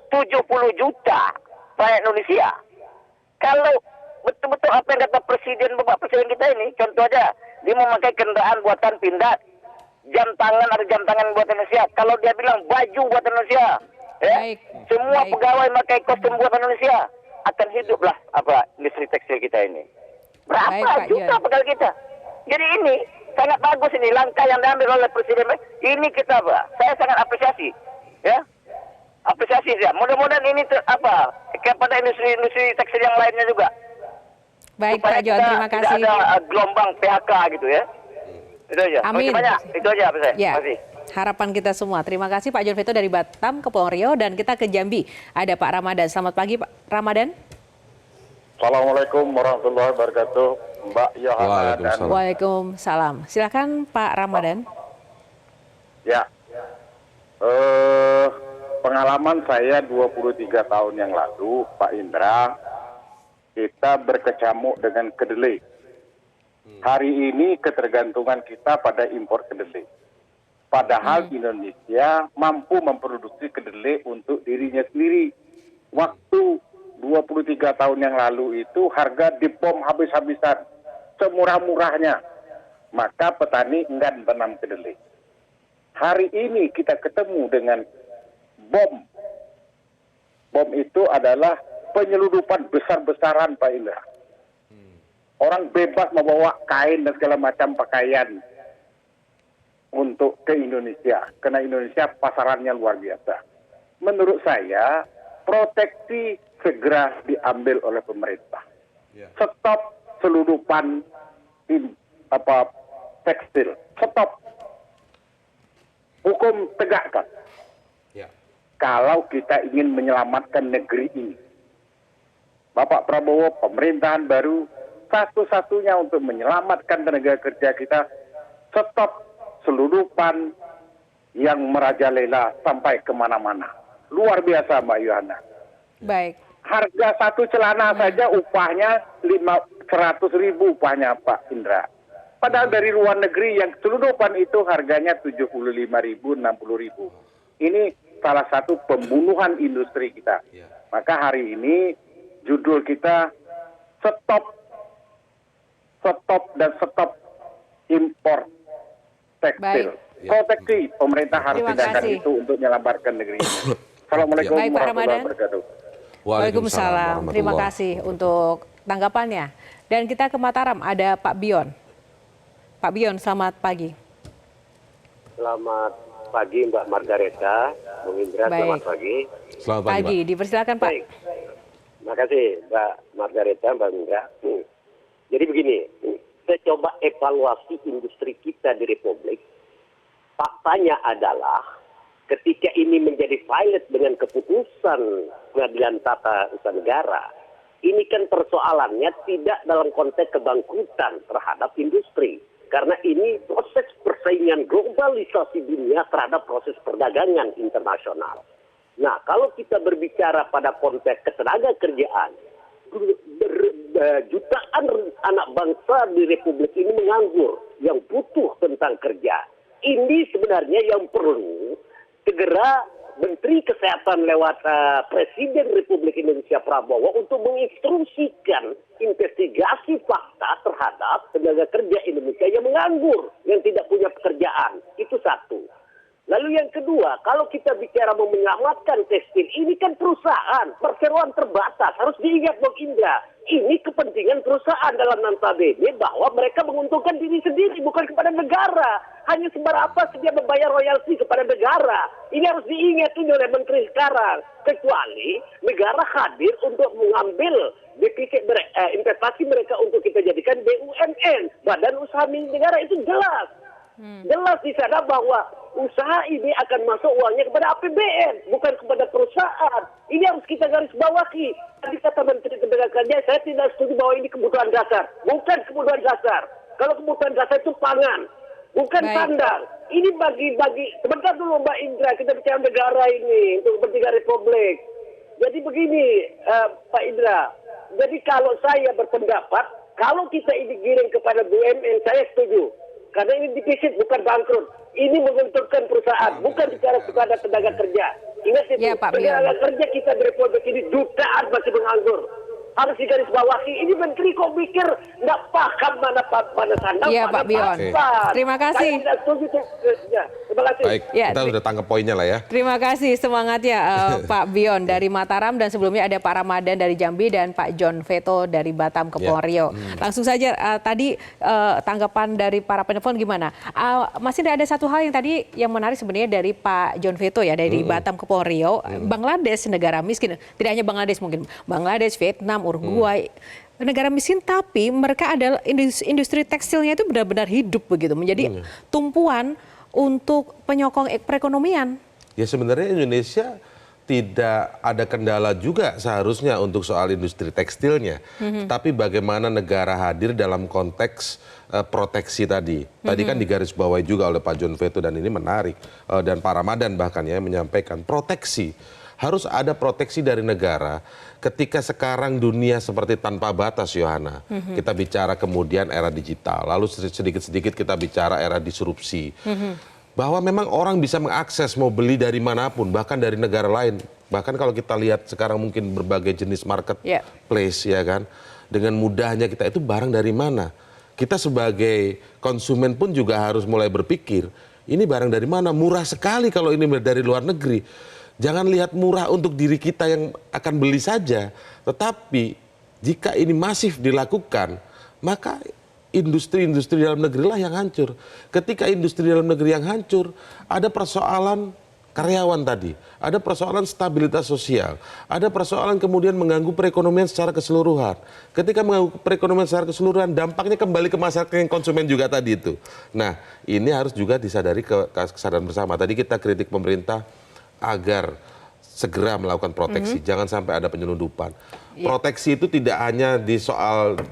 270 juta rakyat Indonesia. Kalau betul-betul apa yang kata Bapak Presiden kita ini, contoh aja, dia memakai kendaraan buatan Pindad, jam tangan buatan Indonesia. Kalau dia bilang baju buatan Indonesia, semua pegawai memakai kostum buatan Indonesia, akan hiduplah industri tekstil kita ini. Berapa juta pegawai kita? Jadi ini sangat bagus ini langkah yang diambil oleh Presiden. Ini kita saya sangat apresiasi, ya. Apresiasi ya. Mudah-mudahan ini kepada industri tekstil yang lainnya juga. Baik Pak John, terima kasih. Tidak ada gelombang PHK gitu ya. Itu aja. Amin. Itu aja Pak saya. Ya. Terima kasih. Harapan kita semua. Terima kasih Pak John Veto dari Batam, Kepulauan Riau, dan kita ke Jambi. Ada Pak Ramadan. Selamat pagi Pak Ramadan. Assalamualaikum warahmatullahi wabarakatuh, Mbak Yohana dan Waalaikumsalam. Silakan Pak Ramadan. ya. Pengalaman saya 23 tahun yang lalu, Pak Indra, kita berkecamuk dengan kedelai. Hari ini ketergantungan kita pada impor kedelai. Padahal Indonesia mampu memproduksi kedelai untuk dirinya sendiri. Waktu 23 tahun yang lalu itu harga dibom habis-habisan, semurah-murahnya. Maka petani enggan tanam kedelai. Hari ini kita ketemu dengan bom. Bom itu adalah penyeludupan besar-besaran, Pak Indra. Orang bebas membawa kain dan segala macam pakaian untuk ke Indonesia. Karena Indonesia pasarannya luar biasa. Menurut saya, proteksi segera diambil oleh pemerintah. Stop seludupan tekstil. Stop. Hukum tegakkan. Kalau kita ingin menyelamatkan negeri ini. Bapak Prabowo, pemerintahan baru, satu-satunya untuk menyelamatkan tenaga kerja kita, stop seludupan yang merajalela sampai kemana-mana. Luar biasa, Mbak Yohana. Baik. Harga satu celana saja upahnya 100.000 upahnya, Pak Indra. Padahal dari luar negeri yang seludupan itu harganya 75.000, 60.000. Ini salah satu pembunuhan industri kita. Maka hari ini judul kita stop impor tekstil. Proteksi pemerintah harus tindakan itu untuk menyelamatkan negeri ini. Assalamualaikum warahmatullahi wabarakatuh. Waalaikumsalam. Terima kasih untuk tanggapannya. Dan kita ke Mataram, ada Pak Bion. Pak Bion, selamat pagi. Selamat pagi Mbak Margareta, Bung Indra, selamat pagi. Selamat pagi, Pak. Dipersilakan Pak. Baik. Terima kasih Mbak Margareta, Mbak Indra. Jadi begini, saya coba evaluasi industri kita di Republik. Faktanya adalah ketika ini menjadi violate dengan keputusan Pengadilan Tata Usaha Negara, ini kan persoalannya tidak dalam konteks kebangkrutan terhadap industri. Karena ini proses persaingan globalisasi dunia terhadap proses perdagangan internasional. Nah, kalau kita berbicara pada konteks ketenaga kerjaan, jutaan anak bangsa di Republik ini menganggur yang butuh tentang kerja. Ini sebenarnya yang perlu segera Menteri Kesehatan lewat Presiden Republik Indonesia Prabowo untuk menginstruksikan investigasi fakta terhadap tenaga kerja Indonesia yang menganggur, yang tidak punya pekerjaan. Itu satu. Lalu yang kedua, kalau kita bicara mau menyelamatkan tekstil, ini kan perusahaan, perseroan terbatas. Harus diingat Bung Indra, ini kepentingan perusahaan dalam notabene bahwa mereka menguntungkan diri sendiri, bukan kepada negara. Hanya seberapa sedia membayar royalti kepada negara. Ini harus diingat ini oleh Menteri sekarang. Kecuali negara hadir untuk mengambil defisit investasi mereka untuk kita jadikan BUMN, Badan Usaha Milik Negara, itu jelas. Jelas di sana bahwa usaha ini akan masuk uangnya kepada APBN, bukan kepada perusahaan. Ini harus kita garis bawahi. Tadi kata Menteri Tenaga, saya tidak setuju bahwa ini kebutuhan dasar. Bukan kebutuhan dasar. Kalau kebutuhan dasar itu pangan, bukan sandang. Ini bagi sebentar dulu Mbak Indra, kita bicara negara ini untuk kepentingan Republik. Jadi begini Pak Indra, jadi kalau saya berpendapat, kalau kita ini giring kepada BUMN, saya setuju. Karena ini defisit bukan bangkrut. Ini menguntungkan perusahaan, bukan bicara kepada tenaga kerja. Ingat itu, Ya, Pak tenaga kerja kita di Republik ini jutaan masih menganggur. Harus digarisbawahi. Ini menteri kok mikir nggak paham mana sandang, Ya, mana Pak Bion. pasar. Terima kasih. Saya tidak setuju. Ya, terima kasih. Baik, Ya, kita sudah tangkap poinnya lah ya. Terima kasih semangatnya Pak Bion dari Mataram, dan sebelumnya ada Pak Ramadan dari Jambi dan Pak John Veto dari Batam Kepulauan Riau. Langsung saja tadi tanggapan dari para penelpon gimana? Masih ada satu hal yang tadi yang menarik sebenarnya dari Pak John Veto ya, dari Batam Kepulauan Riau. Bangladesh negara miskin, tidak hanya Bangladesh, mungkin Bangladesh, Vietnam, Uruguay, negara miskin, tapi mereka adalah industri tekstilnya itu benar-benar hidup begitu, menjadi tumpuan untuk penyokong perekonomian. Ya sebenarnya Indonesia tidak ada kendala juga seharusnya untuk soal industri tekstilnya. Tapi bagaimana negara hadir dalam konteks proteksi tadi. Tadi kan digarisbawahi juga oleh Pak John Veto, dan ini menarik. Dan Pak Ramadan bahkan ya menyampaikan proteksi. Harus ada proteksi dari negara ketika sekarang dunia seperti tanpa batas, Yohana. Kita bicara kemudian era digital, lalu sedikit-sedikit kita bicara era disrupsi. Bahwa memang orang bisa mengakses, mau beli dari manapun, bahkan dari negara lain. Bahkan kalau kita lihat sekarang mungkin berbagai jenis marketplace, ya kan. Dengan mudahnya kita, itu barang dari mana? Kita sebagai konsumen pun juga harus mulai berpikir, ini barang dari mana? Murah sekali kalau ini dari luar negeri. Jangan lihat murah untuk diri kita yang akan beli saja. Tetapi jika ini masif dilakukan, maka industri-industri dalam negeri lah yang hancur. Ketika industri dalam negeri yang hancur, ada persoalan karyawan tadi, ada persoalan stabilitas sosial, ada persoalan kemudian mengganggu perekonomian secara keseluruhan. Ketika mengganggu perekonomian secara keseluruhan, dampaknya kembali ke masyarakat yang konsumen juga tadi itu. Nah, ini harus juga disadari kesadaran bersama. Tadi kita kritik pemerintah agar segera melakukan proteksi, jangan sampai ada penyelundupan. Proteksi itu tidak hanya di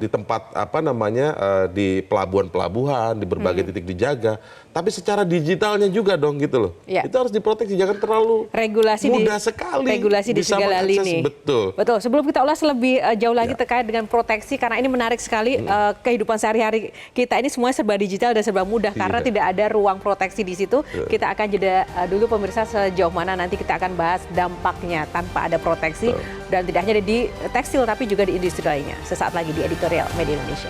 tempat di pelabuhan-pelabuhan, di berbagai titik dijaga, tapi secara digitalnya juga dong gitu loh. Itu harus diproteksi, jangan terlalu mudah sekali. Regulasi di segala lini. Betul. Betul. Sebelum kita ulas lebih jauh lagi terkait dengan proteksi, karena ini menarik sekali, kehidupan sehari-hari kita ini semuanya serba digital dan serba mudah karena tidak ada ruang proteksi di situ. Kita akan jeda dulu pemirsa, sejauh mana nanti kita akan bahas dampaknya tanpa ada proteksi, dan tidak hanya di tekstil tapi juga di industri lainnya. Sesaat lagi di Editorial Media Indonesia.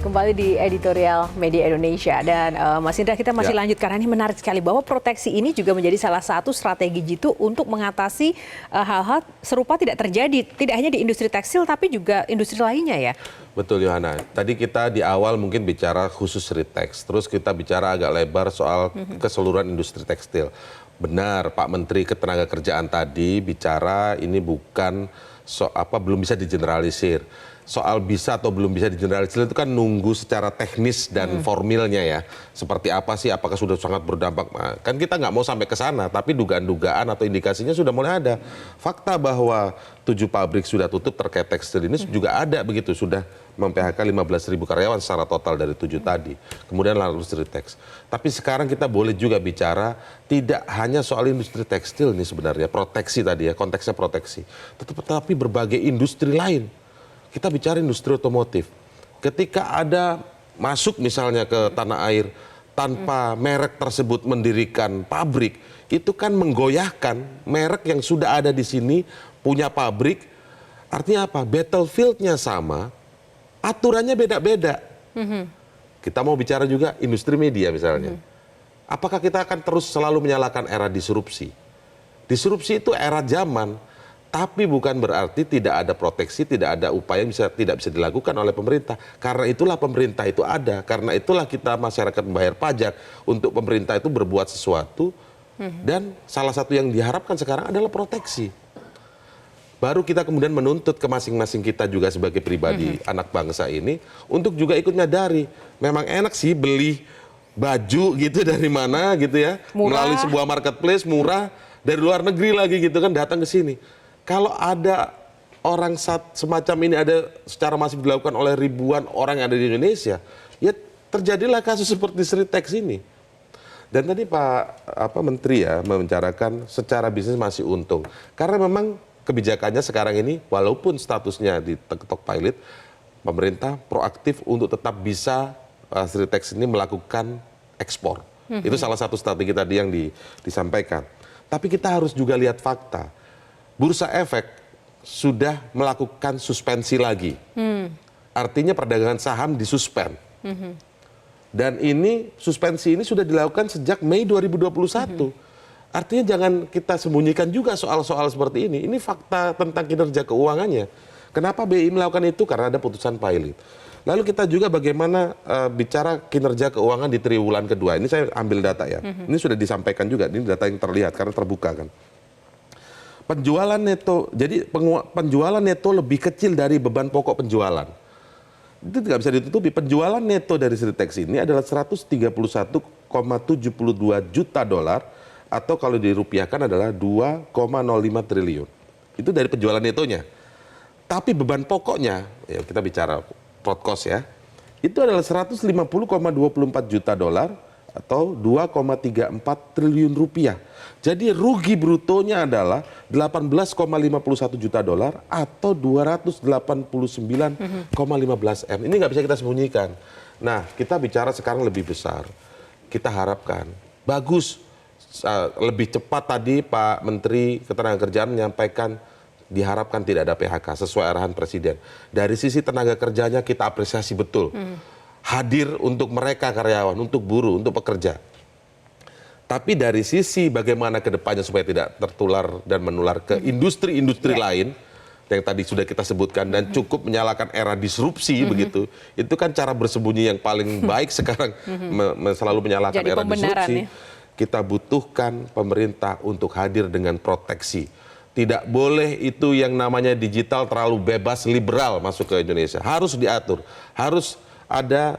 Kembali di Editorial Media Indonesia, dan Mas Indra, kita masih lanjut karena ini menarik sekali bahwa proteksi ini juga menjadi salah satu strategi jitu untuk mengatasi hal-hal serupa tidak terjadi, tidak hanya di industri tekstil tapi juga industri lainnya ya. Betul, Yohana. Tadi kita di awal mungkin bicara khusus Ritex, terus kita bicara agak lebar soal keseluruhan industri tekstil. Benar, Pak Menteri Ketenagakerjaan tadi bicara ini bukan belum bisa digeneralisir. Soal bisa atau belum bisa digeneralisir itu kan nunggu secara teknis dan formilnya ya. Seperti apa sih, apakah sudah sangat berdampak. Nah, kan kita nggak mau sampai ke sana, tapi dugaan-dugaan atau indikasinya sudah mulai ada. Fakta bahwa 7 pabrik sudah tutup terkait tekstil ini juga ada begitu, sudah mem-PHK 15.000 karyawan secara total dari 7 tadi. Kemudian lalu industri teks. Tapi sekarang kita boleh juga bicara tidak hanya soal industri tekstil ini sebenarnya, proteksi tadi ya, konteksnya proteksi. Tetapi berbagai industri lain. Kita bicara industri otomotif. Ketika ada masuk misalnya ke tanah air tanpa merek tersebut mendirikan pabrik, itu kan menggoyahkan merek yang sudah ada di sini, punya pabrik. Artinya apa? Battlefield-nya sama, aturannya beda-beda. Kita mau bicara juga industri media misalnya. Apakah kita akan terus selalu menyalahkan era disrupsi? Disrupsi itu era zaman, tapi bukan berarti tidak ada proteksi, tidak ada upaya yang tidak bisa dilakukan oleh pemerintah. Karena itulah pemerintah itu ada, karena itulah kita masyarakat membayar pajak untuk pemerintah itu berbuat sesuatu, dan salah satu yang diharapkan sekarang adalah proteksi. Baru kita kemudian menuntut ke masing-masing kita juga sebagai pribadi anak bangsa ini untuk juga ikut nyadari, memang enak sih beli baju gitu dari mana gitu ya, Murah. melalui sebuah marketplace murah dari luar negeri lagi gitu kan, datang ke sini. Kalau ada orang semacam ini ada secara masif dilakukan oleh ribuan orang yang ada di Indonesia, ya terjadilah kasus seperti Sritex ini. Dan tadi Pak Menteri ya membicarakan secara bisnis masih untung, karena memang kebijakannya sekarang ini walaupun statusnya diketok pilot, pemerintah proaktif untuk tetap bisa Sritex ini melakukan ekspor. Itu salah satu strategi tadi yang disampaikan. Tapi kita harus juga lihat fakta. Bursa Efek sudah melakukan suspensi lagi. Artinya perdagangan saham disuspend. Dan ini suspensi ini sudah dilakukan sejak Mei 2021. Artinya jangan kita sembunyikan juga soal-soal seperti ini. Ini fakta tentang kinerja keuangannya. Kenapa BI melakukan itu? Karena ada putusan pilot. Lalu kita juga bagaimana bicara kinerja keuangan di triwulan kedua. Ini saya ambil data ya. Ini sudah disampaikan juga. Ini data yang terlihat karena terbuka kan. Penjualan neto, jadi penjualan neto lebih kecil dari beban pokok penjualan. Itu tidak bisa ditutupi. Penjualan neto dari Sritex ini adalah 131,72 juta dolar atau kalau dirupiahkan adalah 2,05 triliun. Itu dari penjualan netonya. Tapi beban pokoknya, ya kita bicara prod cost ya, itu adalah 150,24 juta dolar atau 2,34 triliun rupiah. Jadi rugi brutonya adalah 18,51 juta dolar atau 289,15 M. Ini nggak bisa kita sembunyikan. Nah, kita bicara sekarang lebih besar. Kita harapkan bagus, lebih cepat tadi Pak Menteri Ketenagakerjaan menyampaikan diharapkan tidak ada PHK sesuai arahan Presiden. Dari sisi tenaga kerjanya kita apresiasi betul. Hadir untuk mereka karyawan, untuk buruh, untuk pekerja. Tapi dari sisi bagaimana ke depannya supaya tidak tertular dan menular ke industri-industri lain yang tadi sudah kita sebutkan dan cukup menyalakan era disrupsi begitu. Itu kan cara bersembunyi yang paling baik sekarang selalu menyalakan Jadi era disrupsi. ya. Kita butuhkan pemerintah untuk hadir dengan proteksi. Tidak boleh itu yang namanya digital terlalu bebas liberal masuk ke Indonesia. Harus diatur, harus ada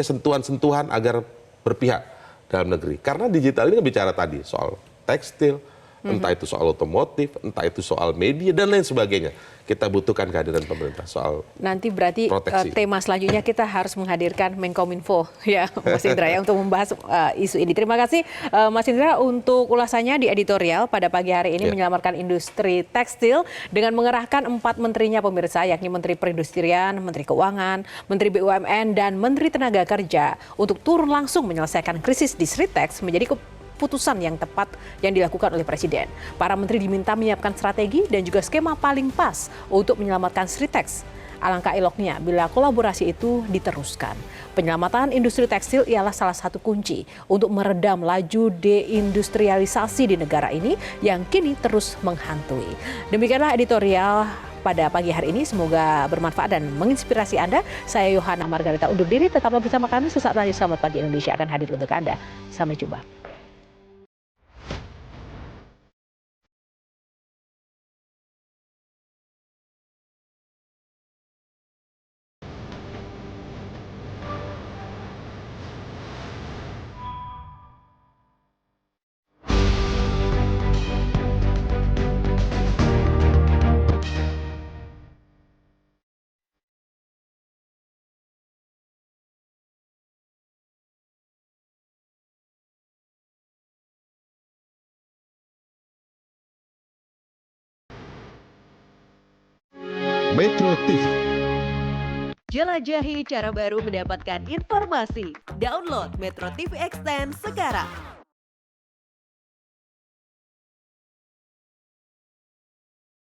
sentuhan-sentuhan agar berpihak dalam negeri. Karena digital ini bicara tadi soal tekstil, entah itu soal otomotif, entah itu soal media dan lain sebagainya. Kita butuhkan kehadiran pemerintah soal Nanti berarti tema selanjutnya kita harus menghadirkan Menkominfo ya Mas Indra ya untuk membahas isu ini. Terima kasih Mas Indra untuk ulasannya di editorial pada pagi hari ini menyelamatkan industri tekstil dengan mengerahkan 4 menterinya pemirsa, yakni Menteri Perindustrian, Menteri Keuangan, Menteri BUMN dan Menteri Tenaga Kerja untuk turun langsung menyelesaikan krisis di Sritex menjadi keputusan yang tepat yang dilakukan oleh Presiden. Para menteri diminta menyiapkan strategi dan juga skema paling pas untuk menyelamatkan Sritex. Alangkah eloknya bila kolaborasi itu diteruskan. Penyelamatan industri tekstil ialah salah satu kunci untuk meredam laju deindustrialisasi di negara ini yang kini terus menghantui. Demikianlah editorial pada pagi hari ini. Semoga bermanfaat dan menginspirasi Anda. Saya Yohana Margarita undur diri. Tetaplah bersama kami. Sesaat lagi Selamat Pagi Indonesia akan hadir untuk Anda. Sampai jumpa. Metro TV Jelajahi cara baru mendapatkan informasi. Download Metro TV Extend sekarang.